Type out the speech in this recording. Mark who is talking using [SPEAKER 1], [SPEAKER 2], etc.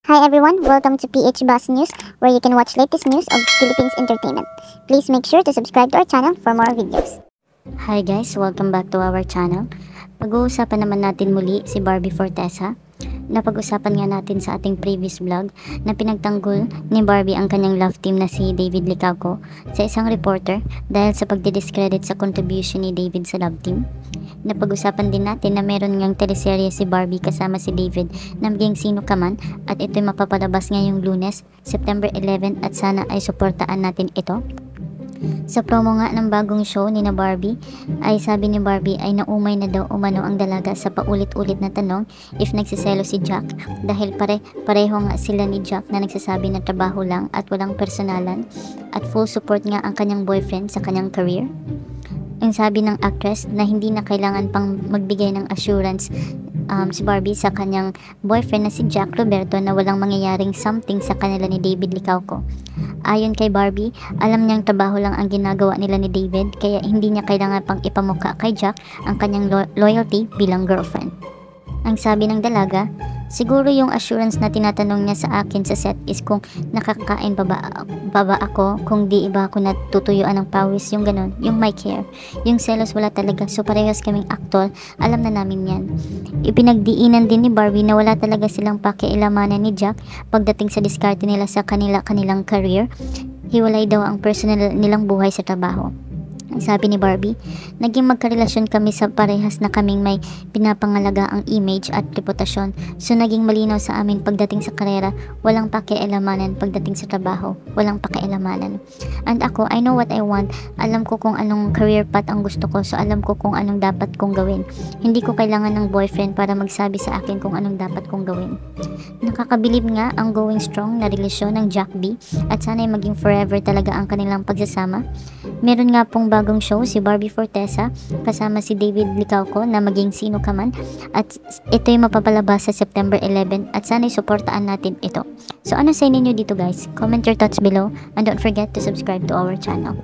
[SPEAKER 1] Hi everyone, welcome to PH Bus News, where you can watch latest news of Philippines entertainment. Please make sure to subscribe to our channel for more videos.
[SPEAKER 2] Hi guys, welcome back to our channel. Pag-uusapan naman natin muli si Barbie Fortesa. Napag-usapan nga natin sa ating previous vlog na pinagtanggol ni Barbie ang kanyang love team na si David Licauco sa isang reporter dahil sa pagdidiscredit sa contribution ni David sa love team. Napag-usapan din natin na meron ngang teleserye si Barbie kasama si David na maging sino ka man, at ito'y mapapalabas ngayong Lunes, September 11, at sana ay suportaan natin ito. Sa promo nga ng bagong show ni na Barbie, ay sabi ni Barbie ay naumay na daw umano ang dalaga sa paulit-ulit na tanong if nagsiselo si Jack, dahil pareho nga sila ni Jack na nagsasabi na trabaho lang at walang personalan, at full support nga ang kanyang boyfriend sa kanyang career. Ang sabi ng actress na hindi na kailangan pang magbigay ng assurance si Barbie sa kanyang boyfriend na si Jack Roberto na walang mangyayaring something sa kanila ni David Licauco. Ayon kay Barbie, alam niyang trabaho lang ang ginagawa nila ni David, kaya hindi niya kailangan pang ipamukha kay Jack ang kanyang loyalty bilang girlfriend. Ang sabi ng dalaga, siguro yung assurance na tinatanong niya sa akin sa set is kung nakakain pa ba ako, kung di iba ako natutuyuan ng pawis, yung ganun, yung my care. Yung selos wala talaga, so parehas kaming aktor, alam na namin yan. Ipinagdiinan din ni Barbie na wala talaga silang pakialamanan ni Jack pagdating sa diskarte nila sa kanilang career. Hiwalay daw ang personal nilang buhay sa trabaho. Sabi ni Barbie, naging magkarelasyon kami sa parehas na kaming may pinapangalaga ang image at reputasyon, so naging malinaw sa amin pagdating sa karera, walang pakialamanan, pagdating sa trabaho, walang pakialamanan. And ako, I know what I want, alam ko kung anong career path ang gusto ko, so alam ko kung anong dapat kong gawin. Hindi ko kailangan ng boyfriend para magsabi sa akin kung anong dapat kong gawin. Nakakabilib nga ang going strong na relasyon ng Jack B, at sana'y maging forever talaga ang kanilang pagsasama. Meron nga pong bagong show si Barbie Fortesa kasama si David Licauco na maging sino ka man, at ito'y mapapalabas sa September 11, at sana'y suportaan natin ito. So ano sa inyo dito guys? Comment your thoughts below and don't forget to subscribe to our channel.